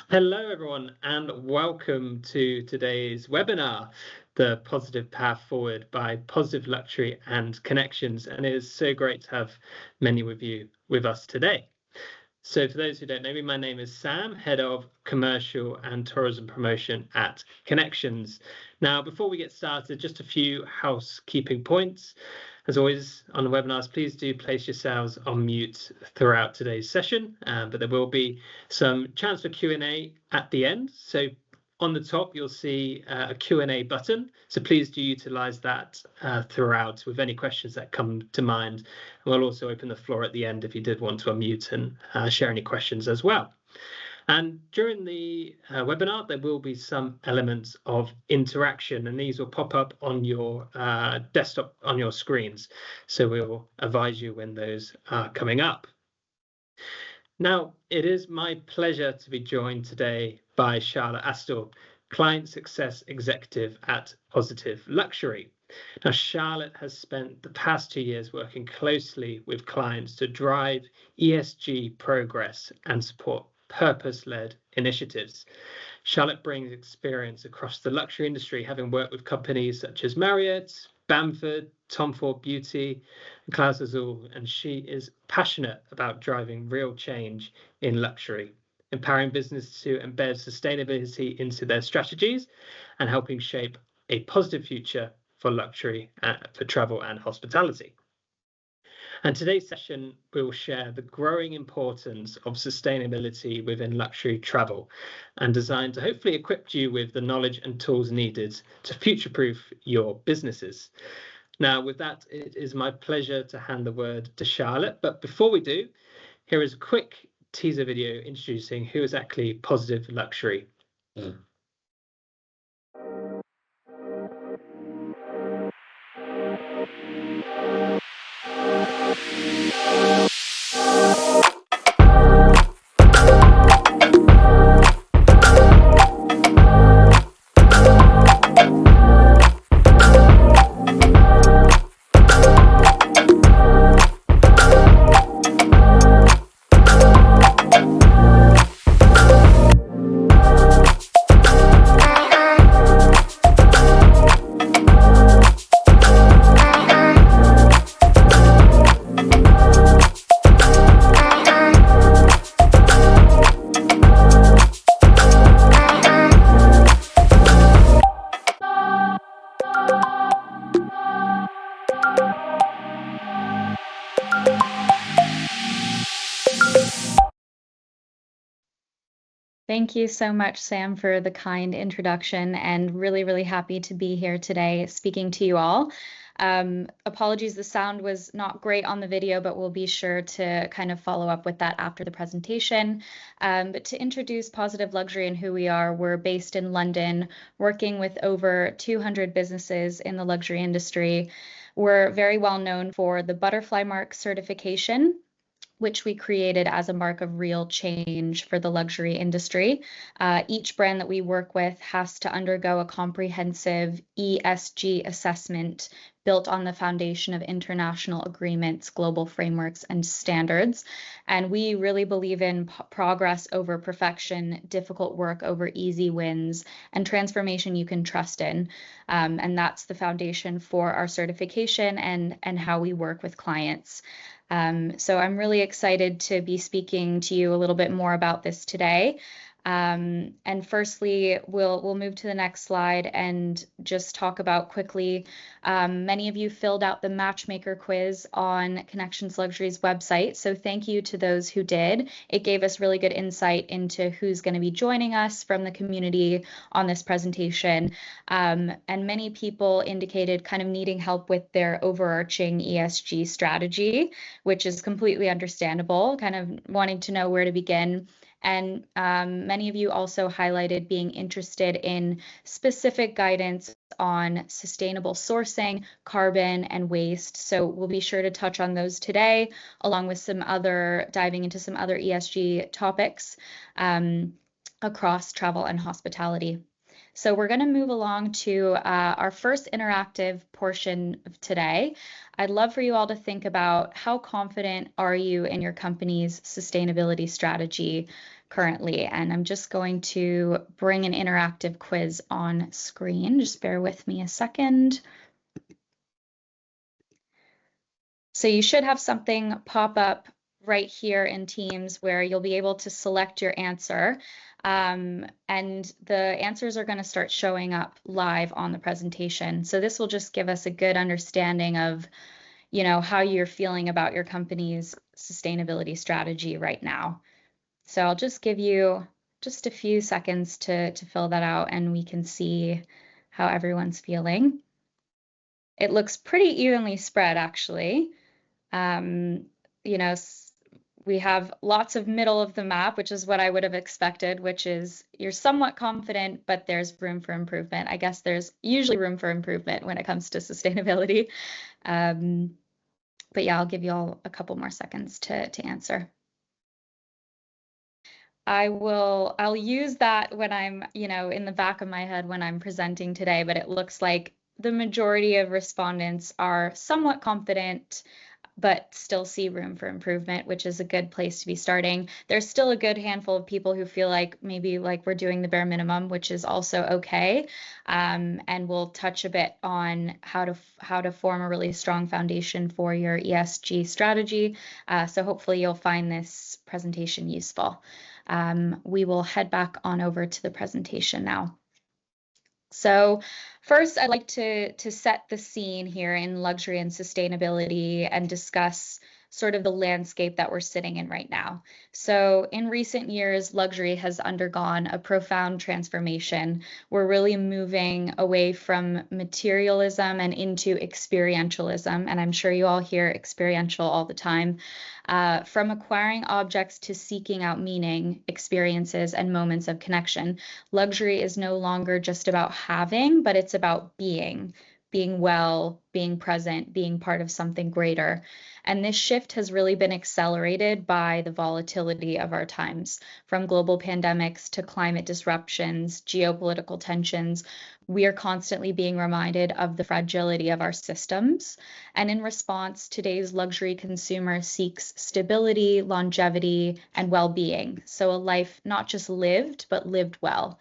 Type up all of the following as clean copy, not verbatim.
Hello, everyone, and welcome to today's webinar, The Positive Path Forward by Positive Luxury and Connections. And it is so great to have many of you with us today. So for those who don't know me, my name is Sam, Head of Commercial and Tourism Promotion at Connections. Now, before we get started, just a few housekeeping points. As always on the webinars, please do place yourselves on mute throughout today's session, but there will be some chance for Q&A at the end. So on the top, you'll see a Q&A button. So please do utilize that throughout with any questions that come to mind. And we'll also open the floor at the end if you did want to unmute and share any questions as well. And during the webinar, there will be some elements of interaction, and these will pop up on your desktop on your screens. So we'll advise you when those are coming up. Now, it is my pleasure to be joined today by Charlotte Astor, Client Success Executive at Positive Luxury. Now, Charlotte has spent the past 2 years working closely with clients to drive ESG progress and support purpose-led initiatives. Charlotte brings experience across the luxury industry, having worked with companies such as Marriott, Bamford, Tom Ford Beauty, and Klaus Azul, and she is passionate about driving real change in luxury, empowering business to embed sustainability into their strategies and helping shape a positive future for luxury, for travel and hospitality. And today's session will share the growing importance of sustainability within luxury travel and designed to hopefully equip you with the knowledge and tools needed to future-proof your businesses. Now, with that, it is my pleasure to hand the word to Charlotte. But before we do, here is a quick teaser video introducing who is actually Positive Luxury. Thank you so much, Sam, for the kind introduction, and really happy to be here today speaking to you all. Apologies, the sound was not great on the video, but we'll be sure to kind of follow up with that after the presentation. But to introduce Positive Luxury and who we are, we're based in London, working with over 200 businesses in the luxury industry. We're very well known for the Butterfly Mark certification, which we created as a mark of real change for the luxury industry. Each brand that we work with has to undergo a comprehensive ESG assessment built on the foundation of international agreements, global frameworks, and standards. And we really believe in progress over perfection, difficult work over easy wins, and transformation you can trust in. And that's the foundation for our certification and how we work with clients. So I'm really excited to be speaking to you a little bit more about this today. And firstly, we'll move to the next slide and just talk about quickly. Many of you filled out the Matchmaker quiz on Connections Luxury's website, so thank you to those who did. It gave us really good insight into who's going to be joining us from the community on this presentation. And many people indicated kind of needing help with their overarching ESG strategy, which is completely understandable, kind of wanting to know where to begin. And many of you also highlighted being interested in specific guidance on sustainable sourcing, carbon, and waste. So we'll be sure to touch on those today, along with diving into some other ESG topics across travel and hospitality. So we're going to move along to our first interactive portion of today. I'd love for you all to think about how confident are you in your company's sustainability strategy currently. And I'm just going to bring an interactive quiz on screen. Just bear with me a second. So you should have something pop up right here in Teams where you'll be able to select your answer. And the answers are going to start showing up live on the presentation. So this will just give us a good understanding of, how you're feeling about your company's sustainability strategy right now. So I'll just give you just a few seconds to fill that out, and we can see how everyone's feeling. It looks pretty evenly spread, actually. We have lots of middle of the map, which is what I would have expected, which is you're somewhat confident, but there's room for improvement. I guess there's usually room for improvement when it comes to sustainability. But yeah, I'll give you all a couple more seconds to answer. I'll use that when I'm, in the back of my head when I'm presenting today, but it looks like the majority of respondents are somewhat confident, but still see room for improvement, which is a good place to be starting. There's still a good handful of people who feel like maybe like we're doing the bare minimum, which is also okay. And we'll touch a bit on how to form a really strong foundation for your ESG strategy. So hopefully you'll find this presentation useful. We will head back on over to the presentation now. So first, I'd like to set the scene here in luxury and sustainability and discuss sort of the landscape that we're sitting in right now. So in recent years, luxury has undergone a profound transformation. We're really moving away from materialism and into experientialism, and I'm sure you all hear experiential all the time. From acquiring objects to seeking out meaning, experiences, and moments of connection. Luxury is no longer just about having, but it's about being well, being present, being part of something greater. And this shift has really been accelerated by the volatility of our times. From global pandemics to climate disruptions, geopolitical tensions, we are constantly being reminded of the fragility of our systems. And in response, today's luxury consumer seeks stability, longevity, and well-being. So a life not just lived, but lived well.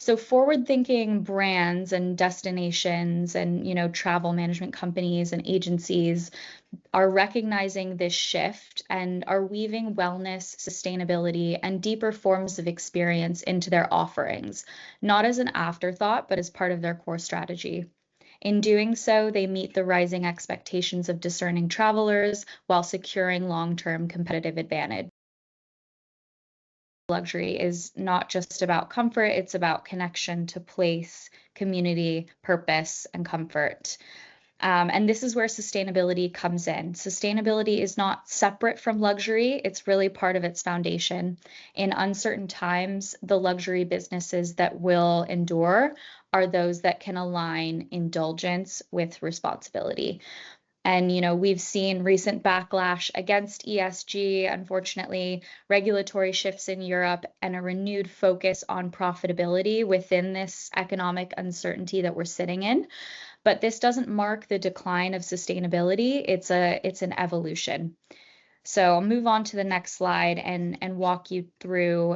So forward-thinking brands and destinations and, travel management companies and agencies are recognizing this shift and are weaving wellness, sustainability, and deeper forms of experience into their offerings, not as an afterthought, but as part of their core strategy. In doing so, they meet the rising expectations of discerning travelers while securing long-term competitive advantage. Luxury is not just about comfort, it's about connection to place, community, purpose, and comfort. And this is where sustainability comes in. Sustainability is not separate from luxury, it's really part of its foundation. In uncertain times, the luxury businesses that will endure are those that can align indulgence with responsibility. And, we've seen recent backlash against ESG, unfortunately, regulatory shifts in Europe, and a renewed focus on profitability within this economic uncertainty that we're sitting in. But this doesn't mark the decline of sustainability. It's an evolution. So I'll move on to the next slide and walk you through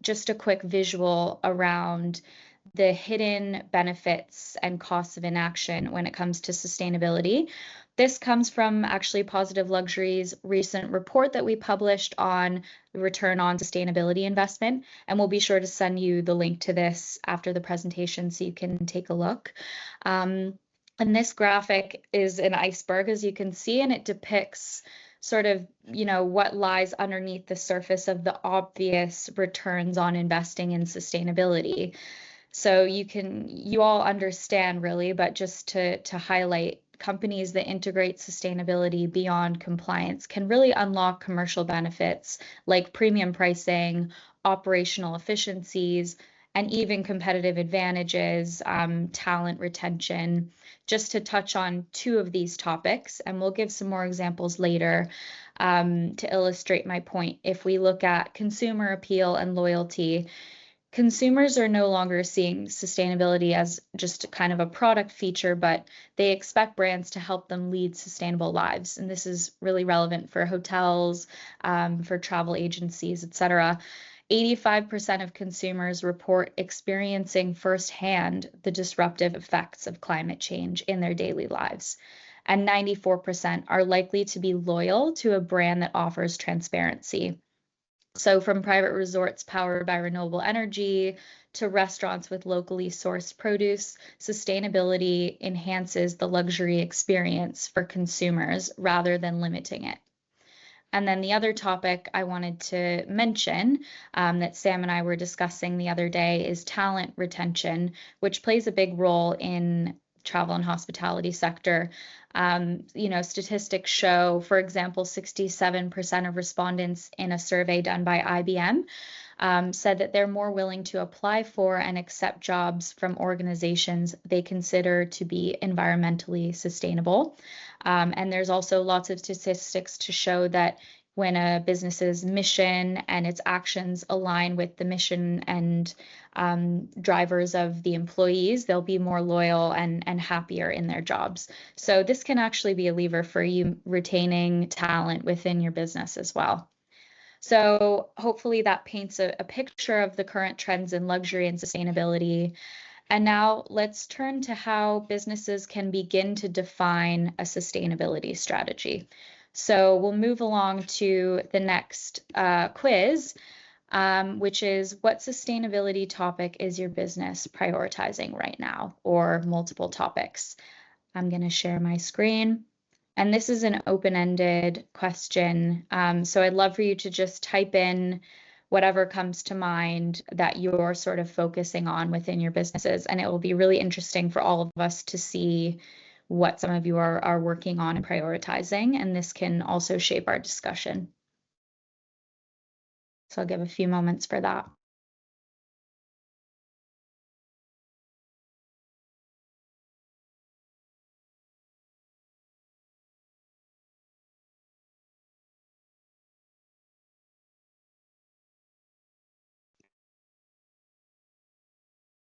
just a quick visual around the hidden benefits and costs of inaction when it comes to sustainability. This comes from actually Positive Luxury's recent report that we published on the return on sustainability investment, and we'll be sure to send you the link to this after the presentation so you can take a look. And this graphic is an iceberg, as you can see, and it depicts sort of, what lies underneath the surface of the obvious returns on investing in sustainability. So you all understand really, but just to highlight, companies that integrate sustainability beyond compliance can really unlock commercial benefits like premium pricing, operational efficiencies, and even competitive advantages, talent retention, just to touch on two of these topics. And we'll give some more examples later to illustrate my point. If we look at consumer appeal and loyalty, consumers are no longer seeing sustainability as just kind of a product feature, but they expect brands to help them lead sustainable lives. And this is really relevant for hotels, for travel agencies, etc. 85% of consumers report experiencing firsthand the disruptive effects of climate change in their daily lives. And 94% are likely to be loyal to a brand that offers transparency. So from private resorts powered by renewable energy to restaurants with locally sourced produce, sustainability enhances the luxury experience for consumers rather than limiting it. And then the other topic I wanted to mention that Sam and I were discussing the other day is talent retention, which plays a big role in travel and hospitality sector. Statistics show, for example, 67% of respondents in a survey done by IBM said that they're more willing to apply for and accept jobs from organizations they consider to be environmentally sustainable. And there's also lots of statistics to show that when a business's mission and its actions align with the mission and drivers of the employees, they'll be more loyal and happier in their jobs. So this can actually be a lever for you retaining talent within your business as well. So hopefully that paints a picture of the current trends in luxury and sustainability. And now let's turn to how businesses can begin to define a sustainability strategy. So we'll move along to the next quiz, which is what sustainability topic is your business prioritizing right now, or multiple topics. I'm going to share my screen. And this is an open-ended question. So I'd love for you to just type in whatever comes to mind that you're sort of focusing on within your businesses. And it will be really interesting for all of us to see what some of you are working on and prioritizing. And this can also shape our discussion. So I'll give a few moments for that.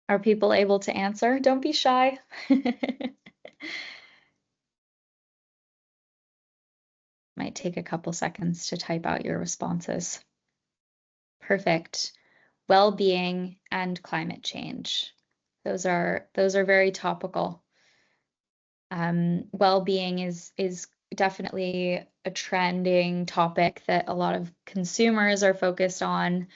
Are people able to answer? Don't be shy. Might take a couple seconds to type out your responses. Perfect. Well-being and climate change. Those are very topical. Well-being is definitely a trending topic that a lot of consumers are focused on,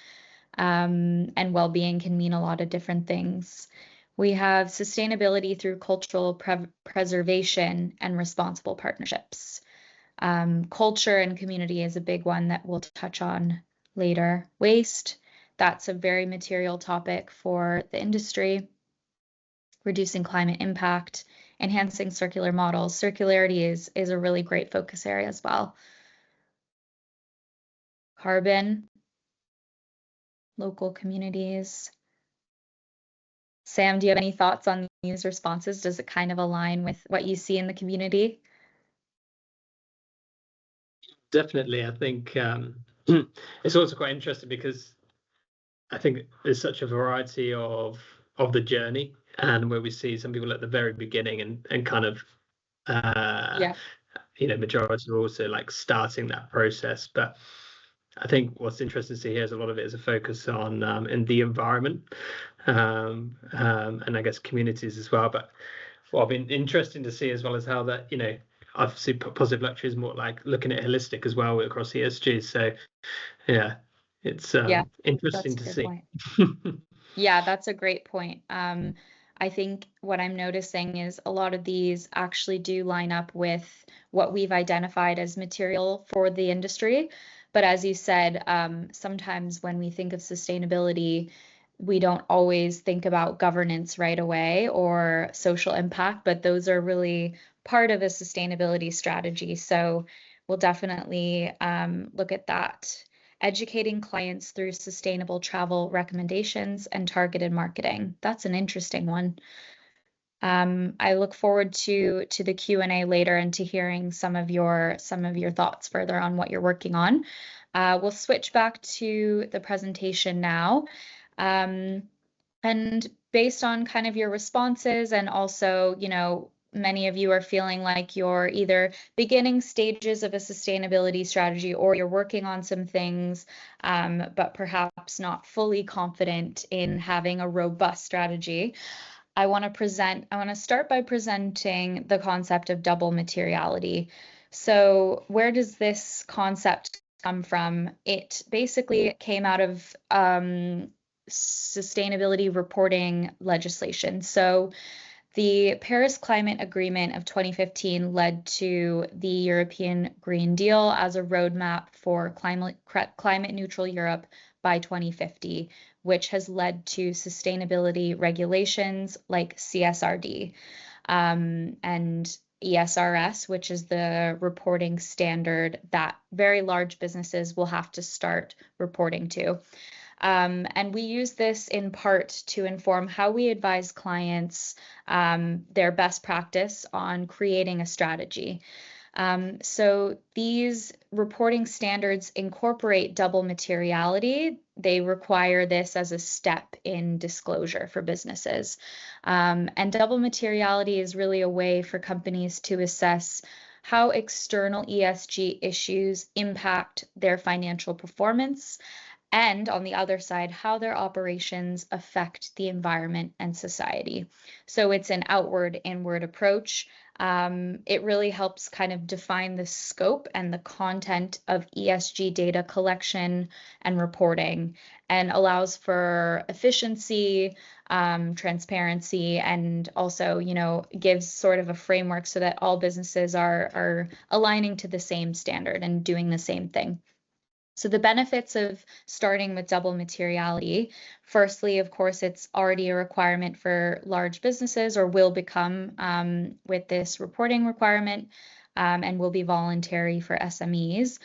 and well-being can mean a lot of different things. We have sustainability through cultural preservation and responsible partnerships. Culture and community is a big one that we'll touch on later. Waste, that's a very material topic for the industry. Reducing climate impact, enhancing circular models. Circularity is a really great focus area as well. Carbon, local communities. Sam, do you have any thoughts on these responses? Does it kind of align with what you see in the community? Definitely. I think it's also quite interesting because I think there's such a variety of the journey, and where we see some people at the very beginning and kind of majority are also like starting that process. But I think what's interesting to see here is a lot of it is a focus on in the environment, and I guess communities as well. But what I've been interesting to see as well is how that, obviously positive luxury is more like looking at holistic as well across ESG. So yeah, it's interesting to see. Yeah, that's a great point. I think what I'm noticing is a lot of these actually do line up with what we've identified as material for the industry. But as you said, sometimes when we think of sustainability, we don't always think about governance right away or social impact, but those are really part of a sustainability strategy. So we'll definitely look at that. Educating clients through sustainable travel recommendations and targeted marketing. That's an interesting one. I look forward to the Q&A later and to hearing some of your thoughts further on what you're working on. We'll switch back to the presentation now. And based on kind of your responses, and also, many of you are feeling like you're either beginning stages of a sustainability strategy or you're working on some things, but perhaps not fully confident in having a robust strategy. I want to start by presenting the concept of double materiality. So where does this concept come from? It basically came out of sustainability reporting legislation. So the Paris Climate Agreement of 2015 led to the European Green Deal as a roadmap for climate neutral Europe by 2050, which has led to sustainability regulations like CSRD, and ESRS, which is the reporting standard that very large businesses will have to start reporting to. And we use this in part to inform how we advise clients their best practice on creating a strategy. So these reporting standards incorporate double materiality. They require this as a step in disclosure for businesses. And double materiality is really a way for companies to assess how external ESG issues impact their financial performance, and on the other side, how their operations affect the environment and society. So it's an outward-inward approach. It really helps kind of define the scope and the content of ESG data collection and reporting, and allows for efficiency, transparency, and also, gives sort of a framework so that all businesses are aligning to the same standard and doing the same thing. So the benefits of starting with double materiality: firstly, of course, it's already a requirement for large businesses, or will become with this reporting requirement, and will be voluntary for SMEs.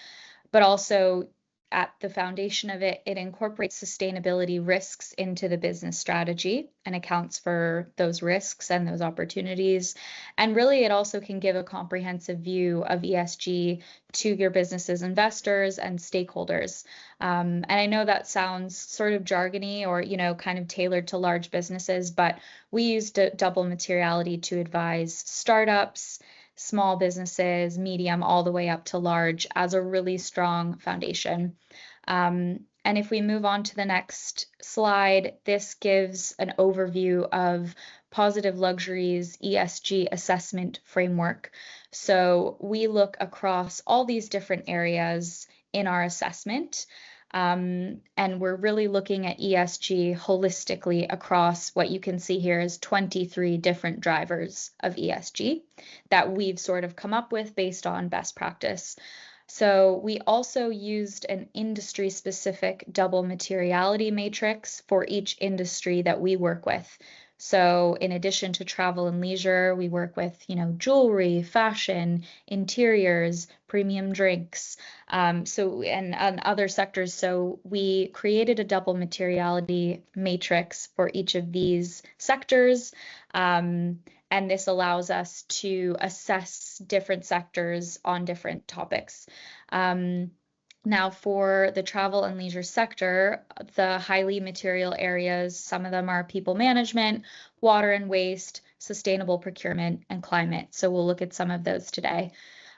But also, at the foundation of it, it incorporates sustainability risks into the business strategy and accounts for those risks and those opportunities. And really, it also can give a comprehensive view of ESG to your business's investors and stakeholders. And I know that sounds sort of jargony or, kind of tailored to large businesses, but we use double materiality to advise startups, small businesses, medium, all the way up to large, as a really strong foundation. And if we move on to the next slide, this gives an overview of Positive Luxury's ESG assessment framework. So we look across all these different areas in our assessment. And we're really looking at ESG holistically across what you can see here is 23 different drivers of ESG that we've sort of come up with based on best practice. So we also used an industry-specific double materiality matrix for each industry that we work with. So in addition to travel and leisure, we work with, jewelry, fashion, interiors, premium drinks, and other sectors. So we created a double materiality matrix for each of these sectors. And this allows us to assess different sectors on different topics. Now, for the travel and leisure sector, the highly material areas, some of them are people management, water and waste, sustainable procurement, and climate. So we'll look at some of those today.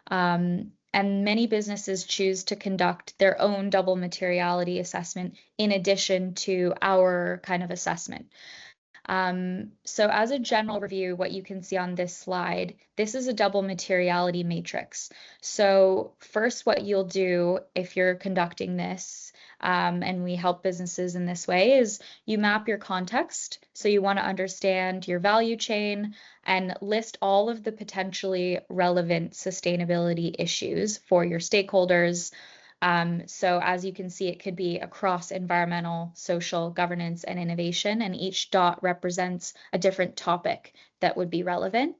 And many businesses choose to conduct their own double materiality assessment in addition to our kind of assessment. So as a general review, what you can see on this slide, this is a double materiality matrix. So first, what you'll do if you're conducting this, and we help businesses in this way, is you map your context. So you want to understand your value chain and list all of the potentially relevant sustainability issues for your stakeholders. So as you can see, it could be across environmental, social, governance, and innovation, and each dot represents a different topic that would be relevant.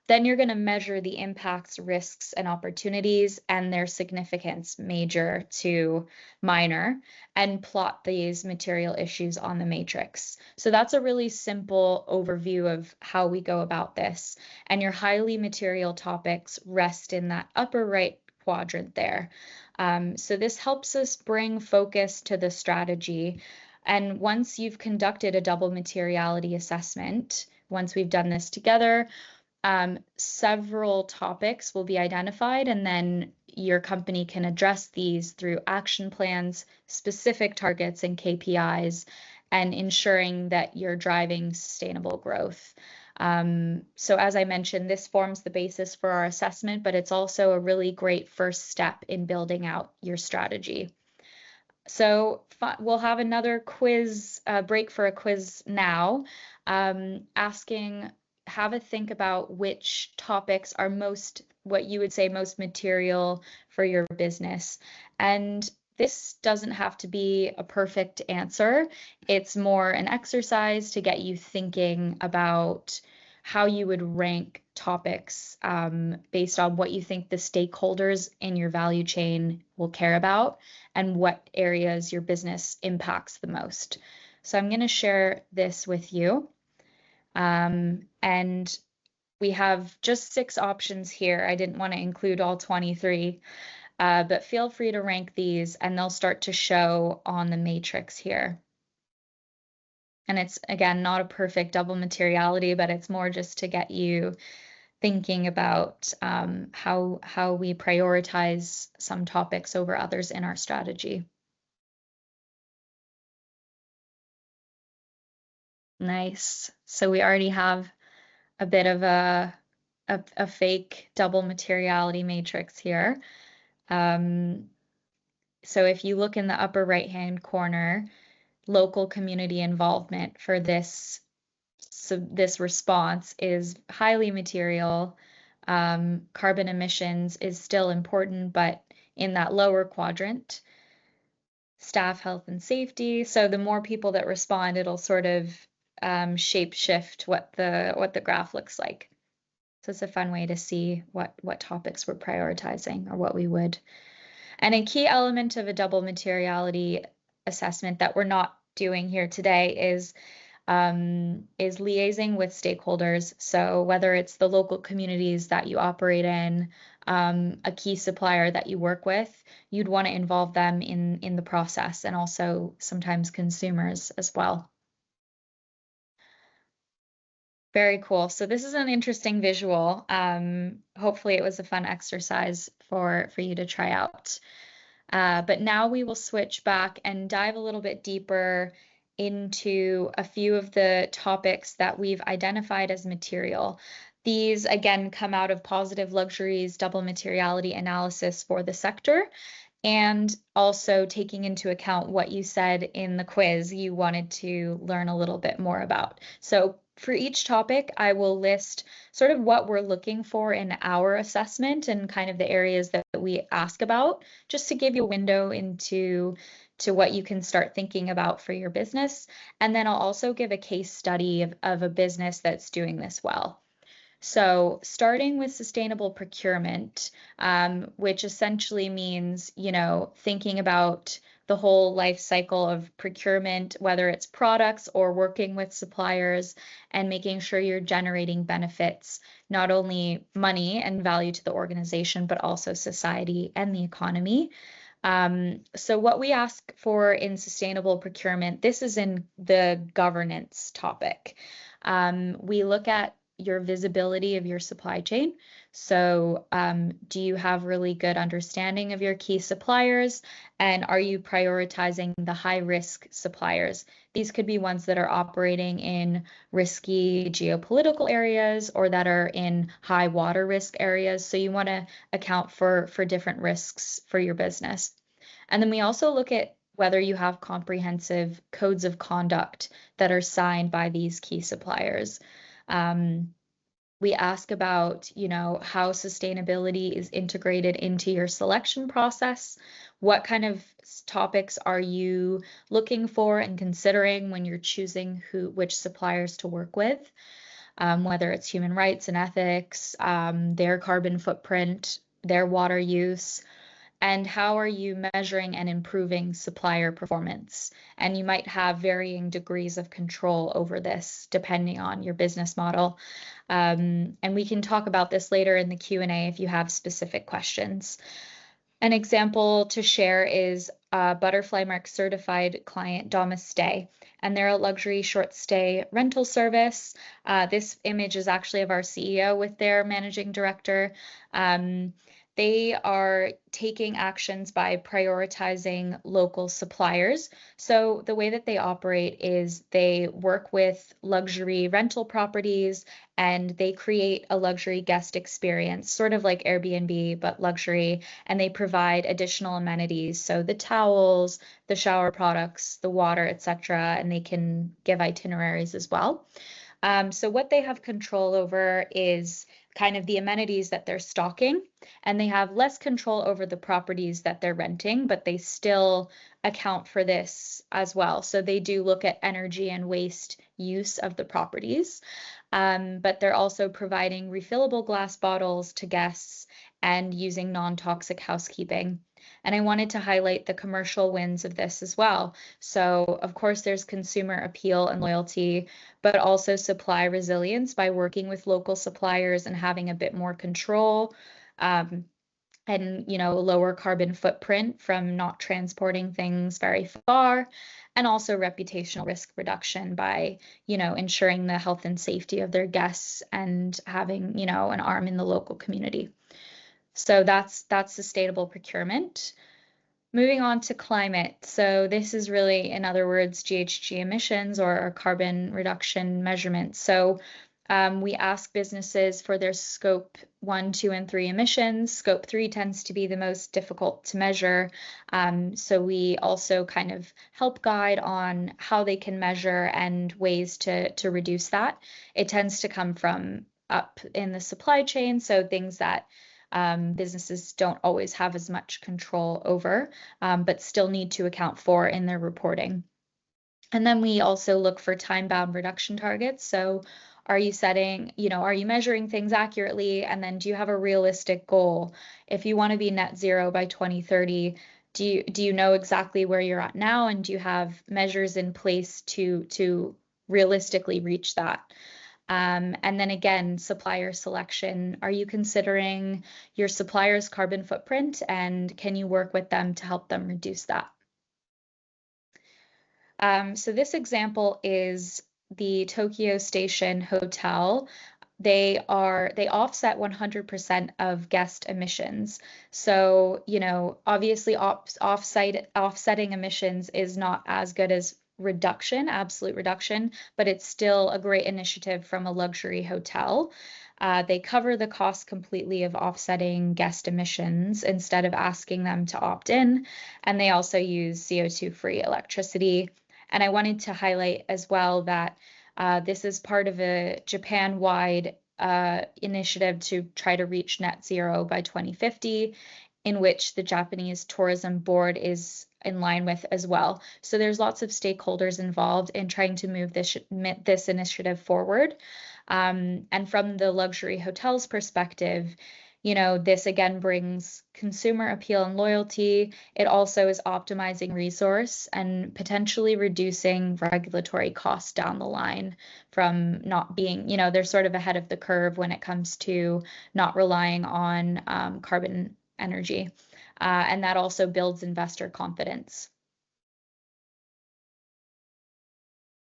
Then you're going to measure the impacts, risks, and opportunities and their significance, major to minor, and plot these material issues on the matrix. So that's a really simple overview of how we go about this. And your highly material topics rest in that upper right quadrant there. So this helps us bring focus to the strategy. And once you've conducted a double materiality assessment, once we've done this together, several topics will be identified, and then your company can address these through action plans, specific targets and KPIs, and ensuring that you're driving sustainable growth. So as I mentioned, this forms the basis for our assessment, but it's also a really great first step in building out your strategy. So we'll have another quiz, break for a quiz now, asking, have a think about which topics are what you would say most material for your business. And this doesn't have to be a perfect answer. It's more an exercise to get you thinking about how you would rank topics based on what you think the stakeholders in your value chain will care about and what areas your business impacts the most. So I'm going to share this with you. And we have just 6 options here. I didn't want to include all 23, but feel free to rank these and they'll start to show on the matrix here. And it's, again, not a perfect double materiality, but it's more just to get you thinking about how we prioritize some topics over others in our strategy. Nice. So we already have a bit of a fake double materiality matrix here. So if you look in the upper right-hand corner, local community involvement for this response is highly material. Carbon emissions is still important, but in that lower quadrant. Staff health and safety. So the more people that respond, it'll sort of shape shift what the graph looks like. So it's a fun way to see what topics we're prioritizing or what we would. And a key element of a double materiality assessment that we're not doing here today is liaising with stakeholders. So whether it's the local communities that you operate in, a key supplier that you work with, you'd want to involve them in the process, and also sometimes consumers as well. Very cool. So this is an interesting visual. Hopefully it was a fun exercise for you to try out. But now we will switch back and dive a little bit deeper into a few of the topics that we've identified as material. These, again, come out of Positive Luxury's double materiality analysis for the sector, and also taking into account what you said in the quiz you wanted to learn a little bit more about. So for each topic, I will list sort of what we're looking for in our assessment and kind of the areas that we ask about, just to give you a window into what you can start thinking about for your business. And then I'll also give a case study of a business that's doing this well. So starting with sustainable procurement, which essentially means, thinking about the whole life cycle of procurement, whether it's products or working with suppliers, and making sure you're generating benefits, not only money and value to the organization, but also society and the economy. So what we ask for in sustainable procurement, this is in the governance topic. We look at your visibility of your supply chain. So do you have really good understanding of your key suppliers, and are you prioritizing the high risk suppliers? These could be ones that are operating in risky geopolitical areas or that are in high water risk areas. So you want to account for different risks for your business. And then we also look at whether you have comprehensive codes of conduct that are signed by these key suppliers. We ask about, how sustainability is integrated into your selection process. What kind of topics are you looking for and considering when you're choosing which suppliers to work with? Whether it's human rights and ethics, their carbon footprint, their water use, and how are you measuring and improving supplier performance? And you might have varying degrees of control over this depending on your business model. And we can talk about this later in the Q&A if you have specific questions. An example to share is Butterfly Mark certified client Domestay, and they're a luxury short stay rental service. This image is actually of our CEO with their managing director. They are taking actions by prioritizing local suppliers. So the way that they operate is they work with luxury rental properties and they create a luxury guest experience, sort of like Airbnb, but luxury, and they provide additional amenities. So the towels, the shower products, the water, etc., and they can give itineraries as well. So what they have control over is kind of the amenities that they're stocking, and they have less control over the properties that they're renting, but they still account for this as well. So they do look at energy and waste use of the properties, but they're also providing refillable glass bottles to guests and using non-toxic housekeeping. And I wanted to highlight the commercial wins of this as well. So, of course, there's consumer appeal and loyalty, but also supply resilience by working with local suppliers and having a bit more control. And lower carbon footprint from not transporting things very far, and also reputational risk reduction by ensuring the health and safety of their guests and having an arm in the local community. So that's sustainable procurement. Moving on to climate. So this is really, in other words, GHG emissions or carbon reduction measurements. So we ask businesses for their scope 1, 2, and 3 emissions. Scope 3 tends to be the most difficult to measure. So we also kind of help guide on how they can measure and ways to reduce that. It tends to come from up in the supply chain, so things that businesses don't always have as much control over, but still need to account for in their reporting. And then we also look for time-bound reduction targets. So are you measuring things accurately? And then do you have a realistic goal? If you want to be net zero by 2030, do you know exactly where you're at now? And do you have measures in place to realistically reach that? And then again, supplier selection. Are you considering your supplier's carbon footprint, and can you work with them to help them reduce that? So this example is the Tokyo Station Hotel. They offset 100% of guest emissions. So, obviously offsetting emissions is not as good as absolute reduction, but it's still a great initiative from a luxury hotel. They cover the cost completely of offsetting guest emissions instead of asking them to opt in, and they also use CO2-free electricity. And I wanted to highlight as well that this is part of a Japan-wide initiative to try to reach net zero by 2050, in which the Japanese Tourism Board is in line with as well. So there's lots of stakeholders involved in trying to move this initiative forward. And from the luxury hotels perspective, this again brings consumer appeal and loyalty. It also is optimizing resource and potentially reducing regulatory costs down the line from not being, they're sort of ahead of the curve when it comes to not relying on carbon energy. And that also builds investor confidence.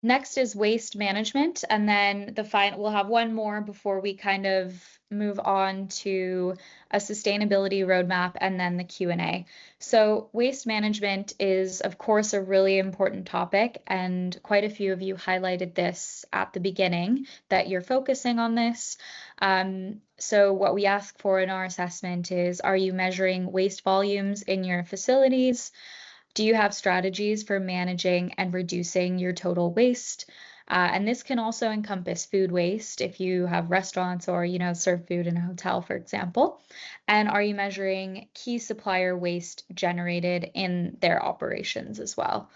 Next is waste management, and then we'll have one more before we kind of move on to a sustainability roadmap and then the Q&A. So waste management is, of course, a really important topic, and quite a few of you highlighted this at the beginning, that you're focusing on this. So what we ask for in our assessment is, are you measuring waste volumes in your facilities? Do you have strategies for managing and reducing your total waste? And this can also encompass food waste if you have restaurants or, serve food in a hotel, for example. And are you measuring key supplier waste generated in their operations as well?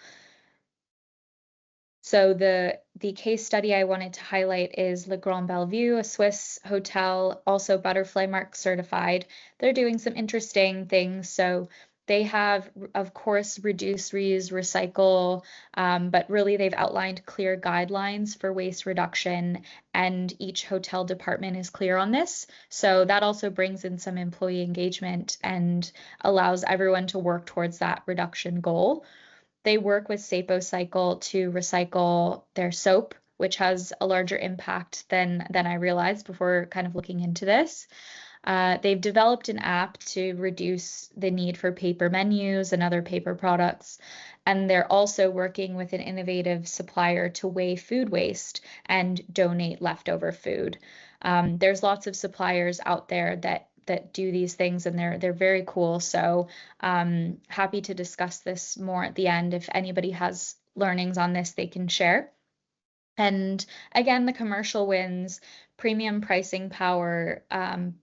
So the case study I wanted to highlight is Le Grand Bellevue, a Swiss hotel, also Butterfly Mark certified. They're doing some interesting things. So They have, of course, reduce, reuse, recycle, but really they've outlined clear guidelines for waste reduction, and each hotel department is clear on this. So that also brings in some employee engagement and allows everyone to work towards that reduction goal. They work with SapoCycle to recycle their soap, which has a larger impact than I realized before kind of looking into this. They've developed an app to reduce the need for paper menus and other paper products. And they're also working with an innovative supplier to weigh food waste and donate leftover food. There's lots of suppliers out there that do these things, and they're very cool. So happy to discuss this more at the end. If anybody has learnings on this, they can share. And again, the commercial wins, premium pricing power,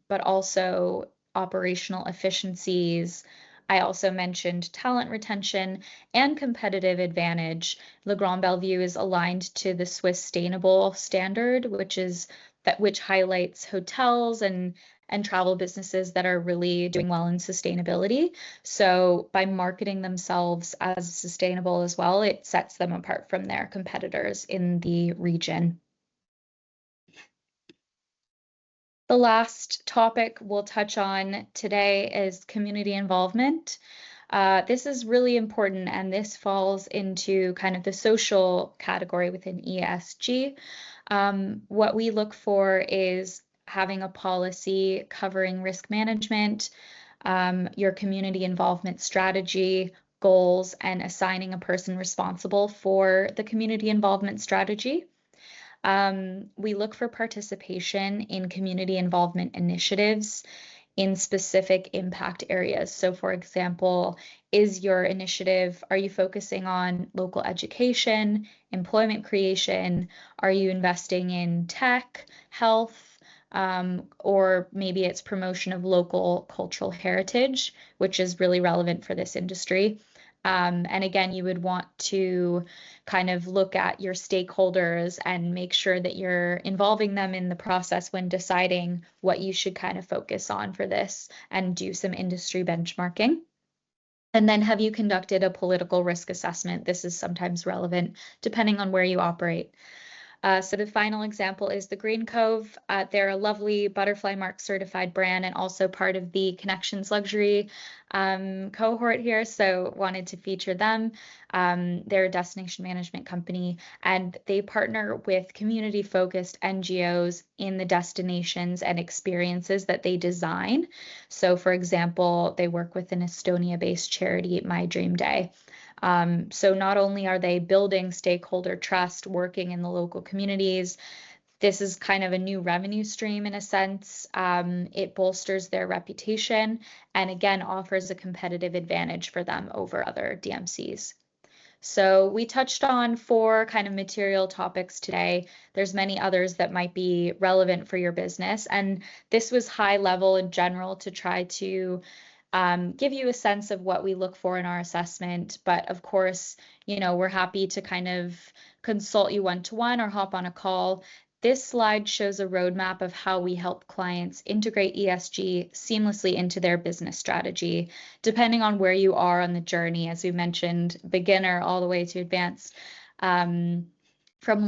but also operational efficiencies. I also mentioned talent retention and competitive advantage. Le Grand Bellevue is aligned to the Swiss Sustainable Standard, which highlights hotels and travel businesses that are really doing well in sustainability. So by marketing themselves as sustainable as well, it sets them apart from their competitors in the region. The last topic we'll touch on today is community involvement. This is really important, and this falls into kind of the social category within ESG. What we look for is having a policy covering risk management, your community involvement strategy, goals, and assigning a person responsible for the community involvement strategy. We look for participation in community involvement initiatives in specific impact areas. So for example, is your initiative, are you focusing on local education, employment creation? Are you investing in tech, health, or maybe it's promotion of local cultural heritage, which is really relevant for this industry. And again, you would want to kind of look at your stakeholders and make sure that you're involving them in the process when deciding what you should kind of focus on for this, and do some industry benchmarking. And then have you conducted a political risk assessment? This is sometimes relevant depending on where you operate. So the final example is the Green Cove. They're a lovely butterfly mark certified brand and also part of the Connections Luxury cohort here. So wanted to feature them. They're a destination management company, and they partner with community focused NGOs in the destinations and experiences that they design. So for example, they work with an Estonia based charity, My Dream Day. So not only are they building stakeholder trust, working in the local communities, this is kind of a new revenue stream in a sense. It bolsters their reputation and again offers a competitive advantage for them over other DMCs. So we touched on 4 kind of material topics today. There's many others that might be relevant for your business. And this was high level in general to try to give you a sense of what we look for in our assessment. But of course, we're happy to kind of consult you one-to-one or hop on a call. This slide shows a roadmap of how we help clients integrate ESG seamlessly into their business strategy, depending on where you are on the journey, as we mentioned, beginner all the way to advanced. From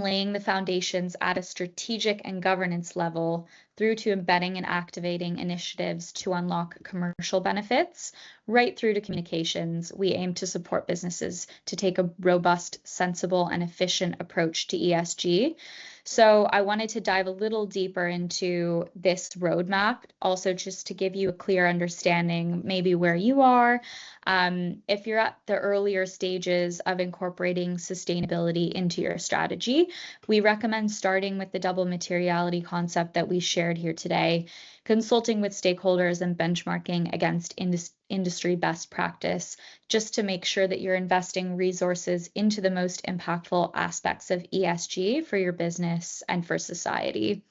laying the foundations at a strategic and governance level through to embedding and activating initiatives to unlock commercial benefits, right through to communications, we aim to support businesses to take a robust, sensible, and efficient approach to ESG. So I wanted to dive a little deeper into this roadmap, also just to give you a clear understanding, maybe where you are. If you're at the earlier stages of incorporating sustainability into your strategy, we recommend starting with the double materiality concept that we shared here today, consulting with stakeholders and benchmarking against industry best practice, just to make sure that you're investing resources into the most impactful aspects of ESG for your business and for society.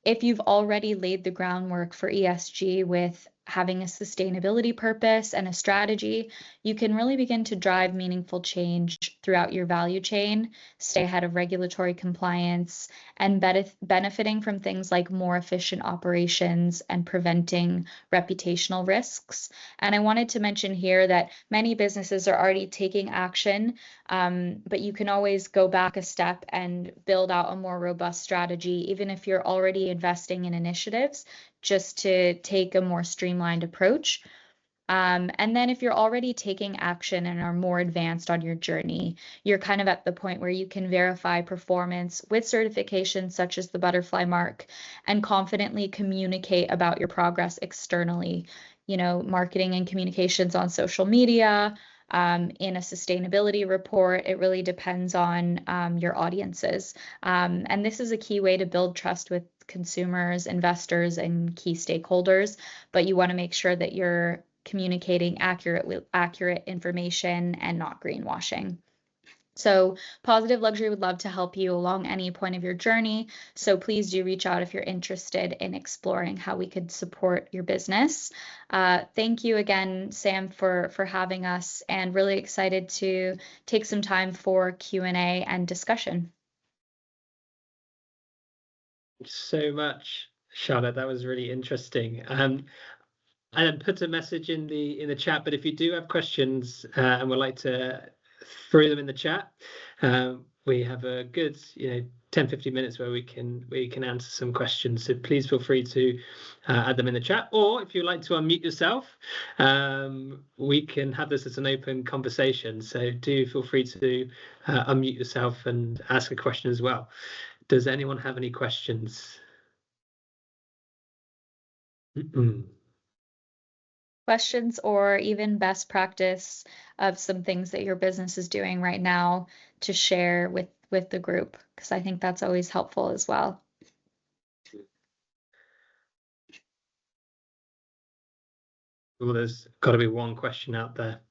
If you've already laid the groundwork for ESG with having a sustainability purpose and a strategy, you can really begin to drive meaningful change throughout your value chain, stay ahead of regulatory compliance, and benefiting from things like more efficient operations and preventing reputational risks. And I wanted to mention here that many businesses are already taking action, but you can always go back a step and build out a more robust strategy, even if you're already investing in initiatives, just to take a more streamlined approach. And then if you're already taking action and are more advanced on your journey, you're kind of at the point where you can verify performance with certifications such as the butterfly mark and confidently communicate about your progress externally, marketing and communications on social media, in a sustainability report. It really depends on your audiences. And this is a key way to build trust with consumers, investors, and key stakeholders. But you want to make sure that you're communicating accurate information and not greenwashing. So Positive Luxury would love to help you along any point of your journey. So please do reach out if you're interested in exploring how we could support your business. Thank you again, Sam, for having us, and really excited to take some time for Q&A and discussion. Thanks so much, Charlotte. That was really interesting. I put a message in the chat, but if you do have questions and would like to throw them in the chat, we have a good 10-15 minutes where we can answer some questions. So please feel free to add them in the chat, or if you'd like to unmute yourself, we can have this as an open conversation. So do feel free to unmute yourself and ask a question as well. Does anyone have any questions? Questions or even best practice of some things that your business is doing right now to share with the group, because I think that's always helpful as well. Well, there's got to be one question out there.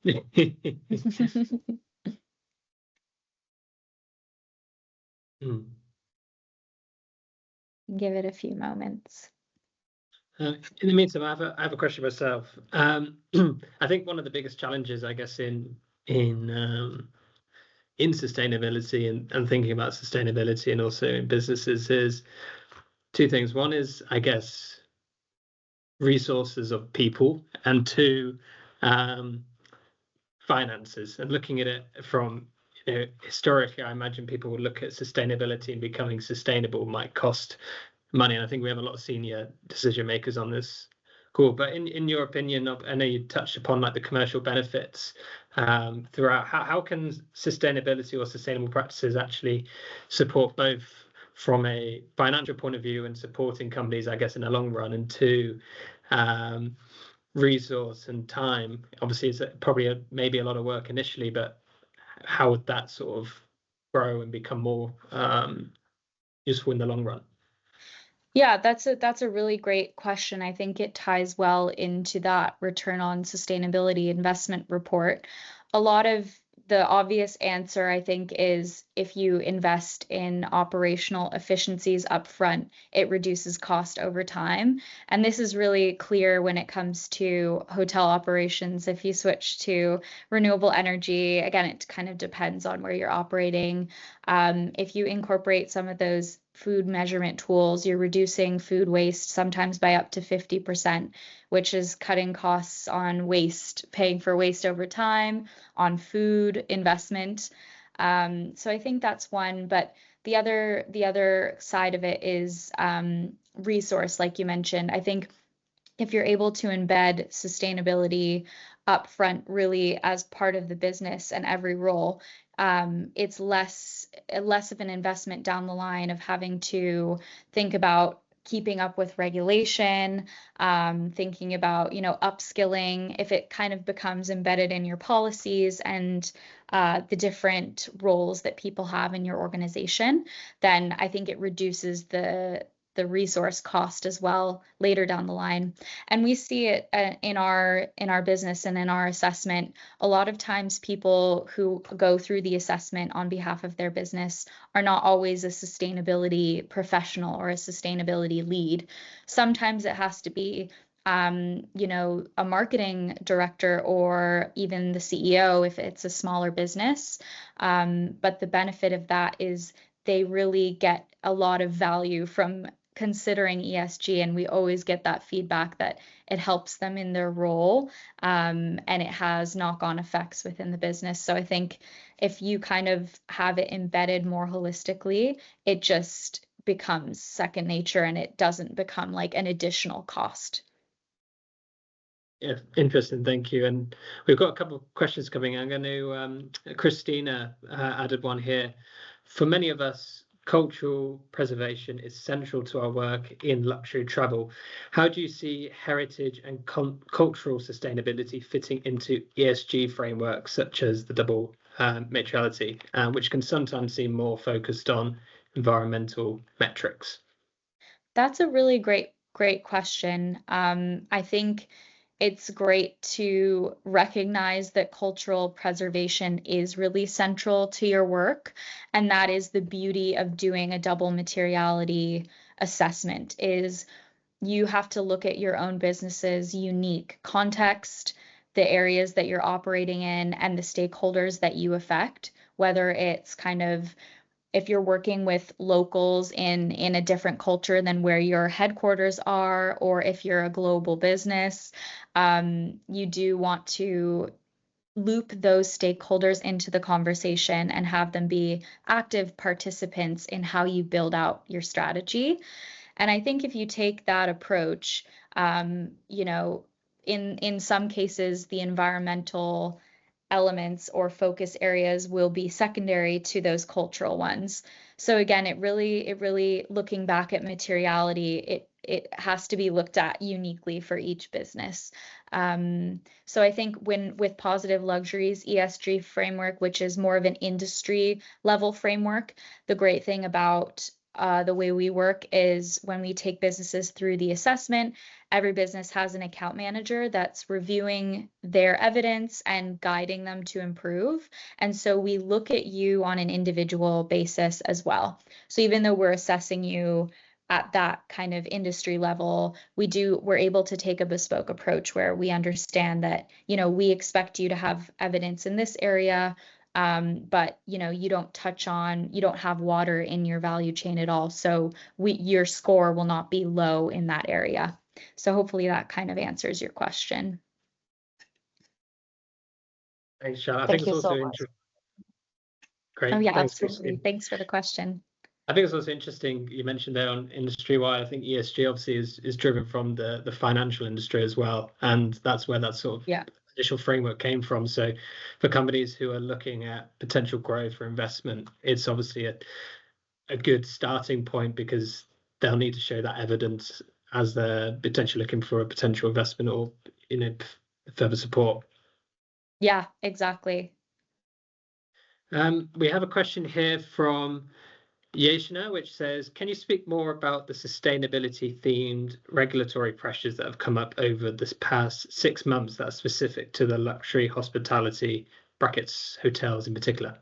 Give it a few moments. In the meantime, I have a question myself. I think one of the biggest challenges, I guess, in sustainability and thinking about sustainability and also in businesses is two things. One is, I guess, resources of people, and two, finances. And looking at it from historically, I imagine people would look at sustainability and becoming sustainable might cost money. And I think we have a lot of senior decision makers on this call. But in your opinion, I know you touched upon like the commercial benefits throughout. How can sustainability or sustainable practices actually support both from a financial point of view and supporting companies, I guess, in the long run, and two, resource and time? Obviously, it's probably maybe a lot of work initially, but how would that sort of grow and become more useful in the long run? Yeah, that's a really great question. I think it ties well into that return on sustainability investment report. A lot of the obvious answer, I think, is if you invest in operational efficiencies upfront, it reduces cost over time. And this is really clear when it comes to hotel operations. If you switch to renewable energy, again, it kind of depends on where you're operating. If you incorporate some of those food measurement tools, you're reducing food waste sometimes by up to 50%, which is cutting costs on waste, paying for waste over time, on food investment. So I think that's one, but the other side of it is resource, like you mentioned. I think if you're able to embed sustainability upfront really as part of the business and every role, it's less of an investment down the line of having to think about keeping up with regulation, thinking about, upskilling. If it kind of becomes embedded in your policies and the different roles that people have in your organization, then I think it reduces the resource cost as well later down the line. And we see it in our business and in our assessment. A lot of times people who go through the assessment on behalf of their business are not always a sustainability professional or a sustainability lead. Sometimes it has to be you know, a marketing director or even the CEO if it's a smaller business. But the benefit of that is they really get a lot of value from considering ESG, and we always get that feedback that it helps them in their role, and it has knock-on effects within the business. So I think if you kind of have it embedded more holistically, it just becomes second nature and it doesn't become like an additional cost. Yeah, interesting. Thank you. And we've got a couple of questions coming. I'm going to, Christina added one here. For many of us, cultural preservation is central to our work in luxury travel. How do you see heritage and cultural sustainability fitting into ESG frameworks such as the double materiality, which can sometimes seem more focused on environmental metrics? That's a really great question. I think it's great to recognize that cultural preservation is really central to your work, and that is the beauty of doing a double materiality assessment is you have to look at your own business's unique context, the areas that you're operating in, and the stakeholders that you affect, whether it's kind of if you're working with locals in a different culture than where your headquarters are, or if you're a global business, you do want to loop those stakeholders into the conversation and have them be active participants in how you build out your strategy. And I think if you take that approach, you know, in some cases, the environmental elements or focus areas will be secondary to those cultural ones. So again, it really looking back at materiality, it has to be looked at uniquely for each business. So I think with Positive Luxuries ESG framework, which is more of an industry level framework, the great thing about the way we work is when we take businesses through the assessment, every business has an account manager that's reviewing their evidence and guiding them to improve. And so we look at you on an individual basis as well. So even though we're assessing you at that kind of industry level, we're able to take a bespoke approach where we understand that, you know, we expect you to have evidence in this area, but you know, you don't have water in your value chain at all. So your score will not be low in that area. So hopefully that kind of answers your question. Thanks, Charlotte. I think Thank it's you so also much. interesting. Great. Oh yeah, Thanks, absolutely. Christine. Thanks for the question. I think it's also interesting you mentioned there on industry-wide. I think ESG obviously is driven from the financial industry as well, and that's where that sort of initial framework came from. So for companies who are looking at potential growth or investment, it's obviously a good starting point because they'll need to show that evidence as they're potentially looking for a potential investment or, you know, further support. Yeah, exactly. We have a question here from Yeshna, which says, can you speak more about the sustainability themed regulatory pressures that have come up over this past 6 months that are specific to the luxury hospitality brackets hotels in particular?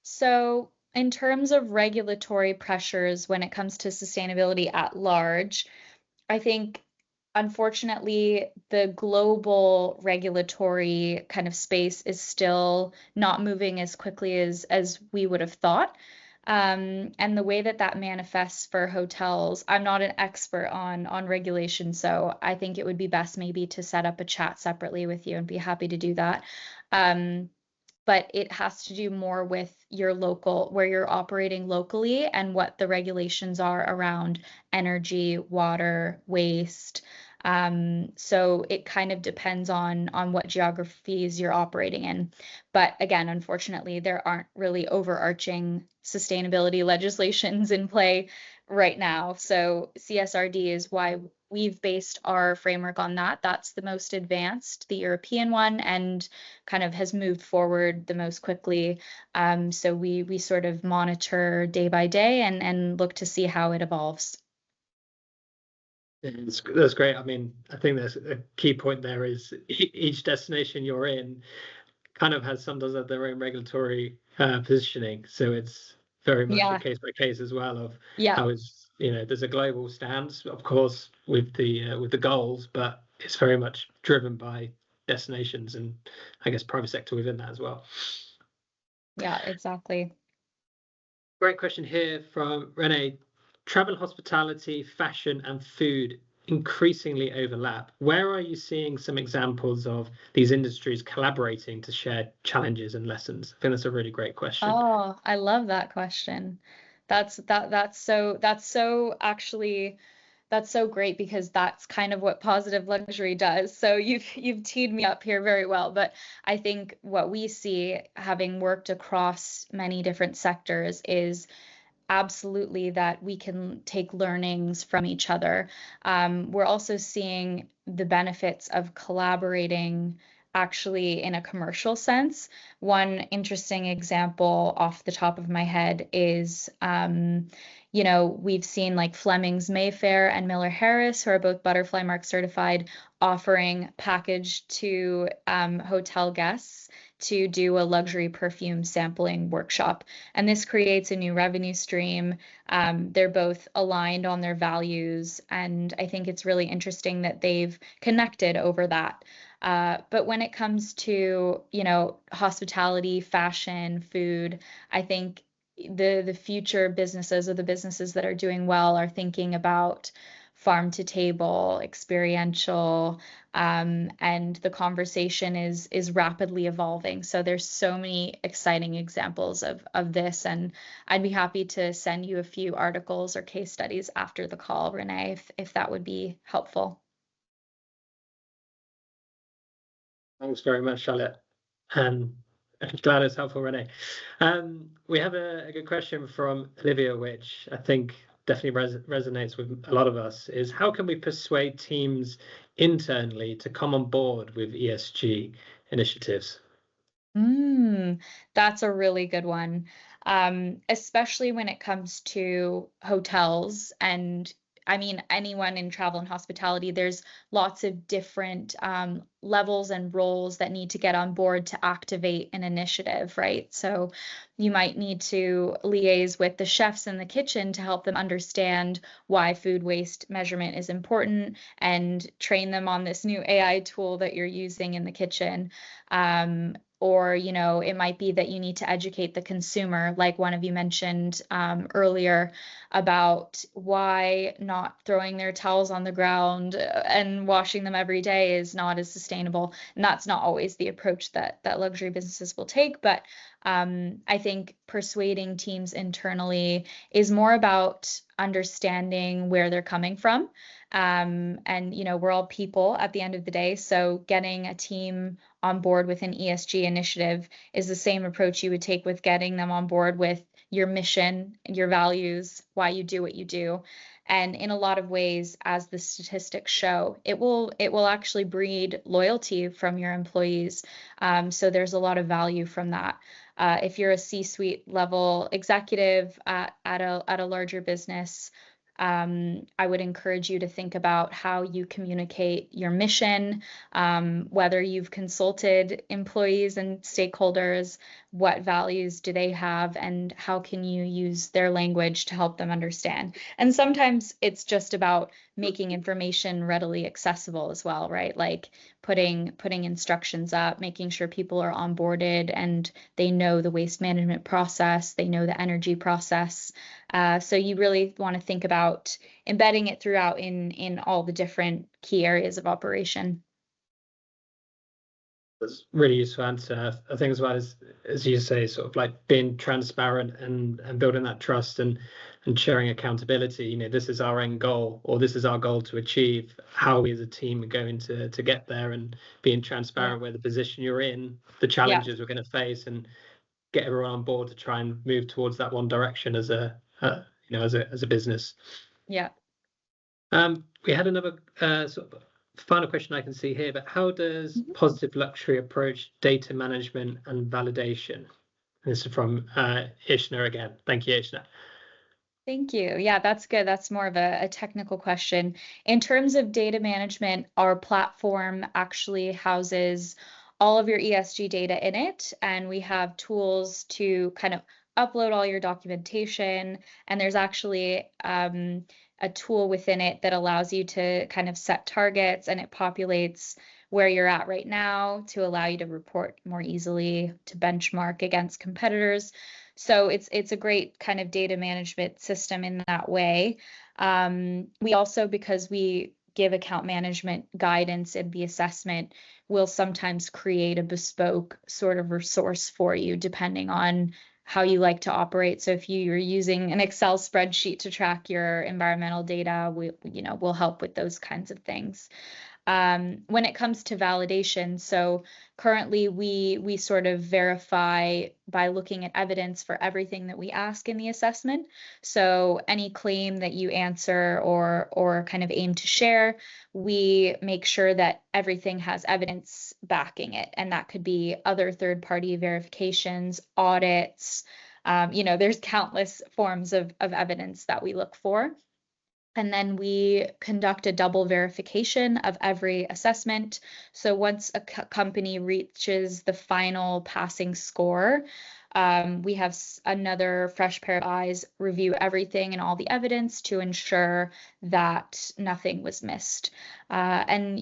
So in terms of regulatory pressures when it comes to sustainability at large, I think unfortunately the global regulatory kind of space is still not moving as quickly as we would have thought. And the way that manifests for hotels, I'm not an expert on regulation, so I think it would be best maybe to set up a chat separately with you and be happy to do that. But it has to do more with your local, where you're operating locally and what the regulations are around energy, water, waste. So it kind of depends on what geographies you're operating in. But again, unfortunately, there aren't really overarching sustainability legislations in play right now. So CSRD is why we've based our framework on that. That's the most advanced, the European one, and kind of has moved forward the most quickly. So we sort of monitor day by day and look to see how it evolves. That's great. I mean, I think there's a key point there is each destination you're in kind of has sometimes have their own regulatory positioning. So it's very much a case by case as well of how is there's a global stance, of course, with the goals, but it's very much driven by destinations and I guess private sector within that as well. Yeah, exactly. Great question here from Renee. Travel, hospitality, fashion, and food increasingly overlap. Where are you seeing some examples of these industries collaborating to share challenges and lessons? I think that's a really great question. Oh, I love that question. That's so great because that's kind of what positive luxury does. So you've teed me up here very well. But I think what we see, having worked across many different sectors, is absolutely that we can take learnings from each other. We're also seeing the benefits of collaborating actually in a commercial sense. One interesting example off the top of my head is, we've seen like Fleming's Mayfair and Miller Harris, who are both Butterfly Mark certified, offering package to hotel guests to do a luxury perfume sampling workshop. And this creates a new revenue stream. They're both aligned on their values. And I think it's really interesting that they've connected over that. But when it comes to, hospitality, fashion, food, I think the future businesses, or the businesses that are doing well, are thinking about farm to table, experiential, and the conversation is rapidly evolving. So there's so many exciting examples of this, and I'd be happy to send you a few articles or case studies after the call, Renee, if that would be helpful. Thanks very much, Charlotte. I'm glad it's helpful, Renee. We have a good question from Olivia, which I think definitely resonates with a lot of us, is how can we persuade teams internally to come on board with ESG initiatives? That's a really good one. Especially when it comes to hotels, and I mean, anyone in travel and hospitality, there's lots of different levels and roles that need to get on board to activate an initiative, right? So you might need to liaise with the chefs in the kitchen to help them understand why food waste measurement is important, and train them on this new AI tool that you're using in the kitchen. Or, it might be that you need to educate the consumer, like one of you mentioned earlier, about why not throwing their towels on the ground and washing them every day is not as sustainable. And that's not always the approach that luxury businesses will take. But I think persuading teams internally is more about understanding where they're coming from. And, we're all people at the end of the day. So getting a team on board with an ESG initiative is the same approach you would take with getting them on board with your mission, your values, why you do what you do. And in a lot of ways, as the statistics show, it will actually breed loyalty from your employees. So there's a lot of value from that. If you're a C-suite level executive at a larger business, I would encourage you to think about how you communicate your mission, whether you've consulted employees and stakeholders, what values do they have, and how can you use their language to help them understand. And sometimes it's just about making information readily accessible as well, right? Like putting instructions up, making sure people are onboarded and they know the waste management process, they know the energy process. So you really want to think about embedding it throughout in all the different key areas of operation. That's really useful answer. I think as well as you say, sort of like being transparent and building that trust and sharing accountability. This is our end goal, or this is our goal to achieve. How we as a team are going to get there, and being transparent where the position you're in, the challenges we're going to face, and get everyone on board to try and move towards that one direction as a business. Yeah. We had another sort of final question I can see here, but how does Positive Luxury approach data management and validation? This is from Ishna again. Thank you, Ishna. Thank you. Yeah, that's good. That's more of a technical question. In terms of data management, our platform actually houses all of your ESG data in it, and we have tools to kind of upload all your documentation, and there's actually a tool within it that allows you to kind of set targets, and it populates where you're at right now to allow you to report more easily, to benchmark against competitors. So it's a great kind of data management system in that way. We also, because we give account management guidance in the assessment, will sometimes create a bespoke sort of resource for you depending on how you like to operate. So if you're using an Excel spreadsheet to track your environmental data, we'll help with those kinds of things. When it comes to validation, so currently we sort of verify by looking at evidence for everything that we ask in the assessment. So any claim that you answer or kind of aim to share, we make sure that everything has evidence backing it, and that could be other third-party verifications, audits. There's countless forms of evidence that we look for. And then we conduct a double verification of every assessment. So once a company reaches the final passing score, we have another fresh pair of eyes review everything and all the evidence to ensure that nothing was missed. And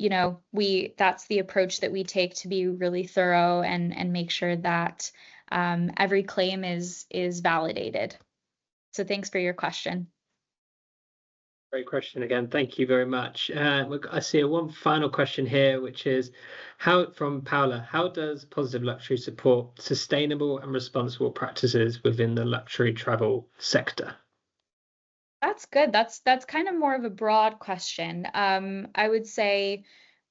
that's the approach that we take to be really thorough and make sure that every claim is validated. So thanks for your question. Great question again. Thank you very much. I see one final question here, which is from Paula. How does Positive Luxury support sustainable and responsible practices within the luxury travel sector? That's good. That's kind of more of a broad question. I would say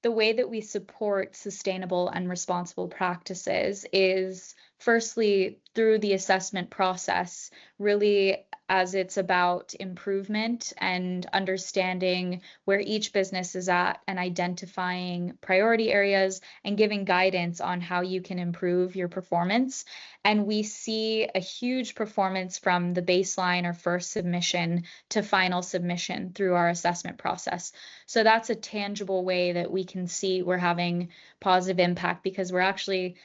the way that we support sustainable and responsible practices is firstly through the assessment process, really as it's about improvement and understanding where each business is at and identifying priority areas and giving guidance on how you can improve your performance. And we see a huge performance from the baseline or first submission to final submission through our assessment process. So that's a tangible way that we can see we're having positive impact, because we're actually,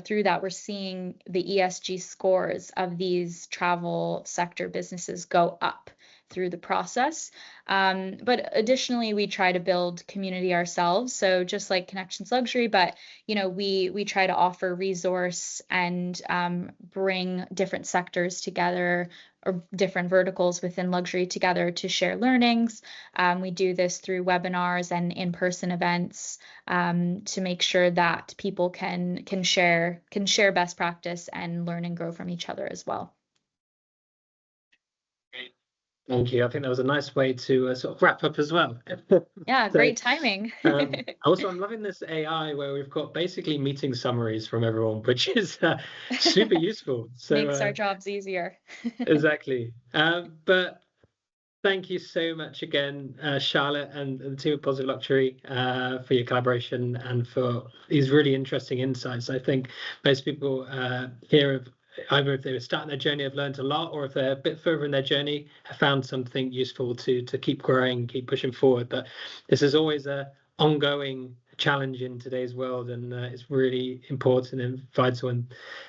through that, we're seeing the ESG scores of these travel sector businesses go up through the process. But additionally, we try to build community ourselves. So just like Connections Luxury, but we try to offer resource and bring different sectors together or different verticals within luxury together to share learnings. We do this through webinars and in-person events to make sure that people can share best practice and learn and grow from each other as well. Great. Thank you. I think that was a nice way to sort of wrap up as well. Yeah, great timing. Also, I'm loving this AI where we've got basically meeting summaries from everyone, which is super useful. So makes our jobs easier. Exactly. But thank you so much again, Charlotte and the team of Positive Luxury, for your collaboration and for these really interesting insights. I think most people here have, either if they were starting their journey, have learned a lot, or if they're a bit further in their journey, have found something useful to keep growing, keep pushing forward. But this is always a ongoing challenge in today's world, and it's really important and vital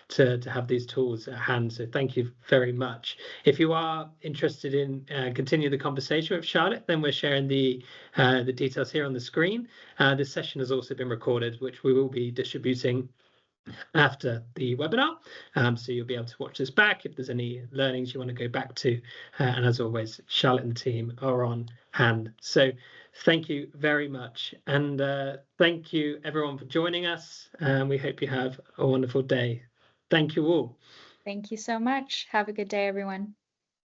to have these tools at hand. So thank you very much. If you are interested in continue the conversation with Charlotte, then we're sharing the details here on the screen. This session has also been recorded, which we will be distributing after the webinar, so you'll be able to watch this back if there's any learnings you want to go back to, and as always, Charlotte and the team are on hand. So thank you very much, and thank you everyone for joining us, and we hope you have a wonderful day. Thank you all. Thank you so much. Have a good day, everyone.